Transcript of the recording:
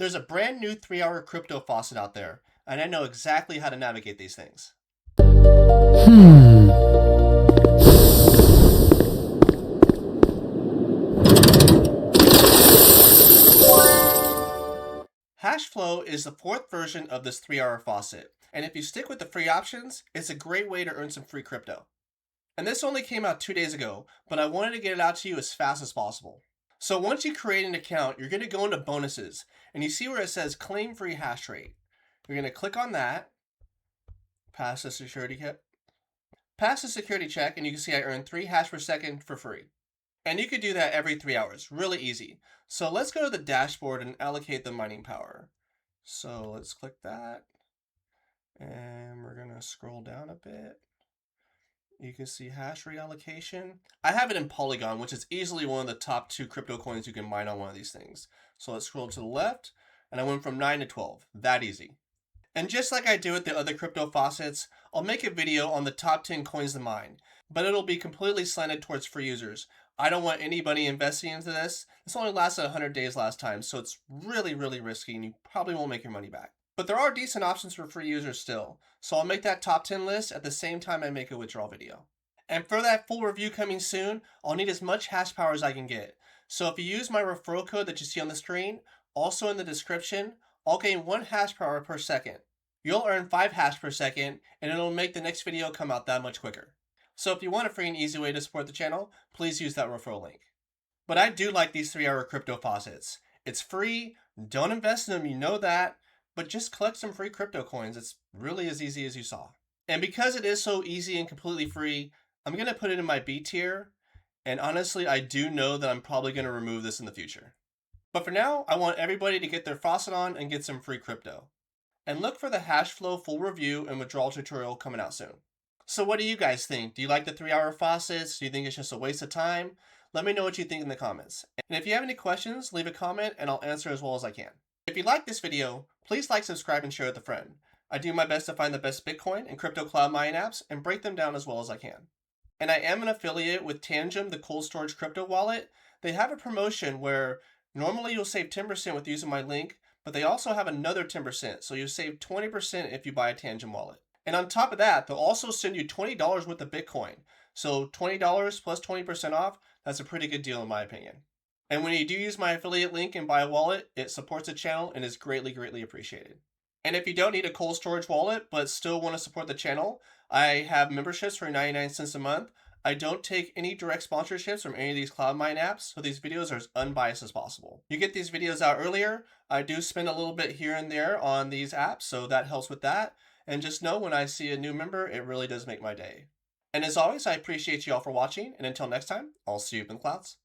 There's a brand new 3-hour crypto faucet out there, and I know exactly how to navigate these things. Hashflow is the 4th version of this 3-hour faucet, and if you stick with the free options, it's a great way to earn some free crypto. And this only came out 2 days ago, but I wanted to get it out to you as fast as possible. So once you create an account, you're going to go into bonuses, and you see where it says claim free hash rate. You're going to click on that, pass the security check, and you can see I earned 3 hash per second for free. And you could do that every 3 hours, really easy. So let's go to the dashboard and allocate the mining power. So let's click that, and we're gonna scroll down a bit. You can see hash rate allocation. I have it in Polygon, which is easily one of the top 2 crypto coins you can mine on one of these things. So let's scroll to the left, and I went from 9 to 12, that easy. And just like I do with the other crypto faucets, I'll make a video on the top 10 coins to mine, but it'll be completely slanted towards free users. I don't want anybody investing into this. This only lasted 100 days last time, so it's really risky and you probably won't make your money back. But there are decent options for free users still, so I'll make that top 10 list at the same time I make a withdrawal video. And for that full review coming soon, I'll need as much hash power as I can get. So if you use my referral code that you see on the screen, also in the description, I'll gain 1 hash power per second. You'll earn 5 hash per second, and it'll make the next video come out that much quicker. So if you want a free and easy way to support the channel, please use that referral link. But I do like these 3-hour crypto faucets. It's free, don't invest in them, you know that, but just collect some free crypto coins. It's really as easy as you saw. And because it is so easy and completely free, I'm going to put it in my B tier, and honestly, I do know that I'm probably going to remove this in the future. But for now, I want everybody to get their faucet on and get some free crypto. And look for the Hashflow full review and withdrawal tutorial coming out soon. So what do you guys think? Do you like the 3-hour faucets? Do you think it's just a waste of time? Let me know what you think in the comments. And if you have any questions, leave a comment and I'll answer as well as I can. If you like this video, please like, subscribe, and share with a friend. I do my best to find the best Bitcoin and crypto cloud mining apps and break them down as well as I can. And I am an affiliate with Tangem, the cold storage crypto wallet. They have a promotion where normally you'll save 10% with using my link, but they also have another 10%, so you save 20% if you buy a Tangem wallet. And on top of that, they'll also send you $20 worth of Bitcoin. So $20 plus 20% off, that's a pretty good deal in my opinion. And when you do use my affiliate link and buy a wallet, it supports the channel and is greatly appreciated. And if you don't need a cold storage wallet, but still want to support the channel, I have memberships for 99 cents a month. I don't take any direct sponsorships from any of these cloud mine apps, so these videos are as unbiased as possible. You get these videos out earlier. I do spend a little bit here and there on these apps, so that helps with that. And just know when I see a new member, it really does make my day. And as always, I appreciate you all for watching, and until next time, I'll see you up in the clouds.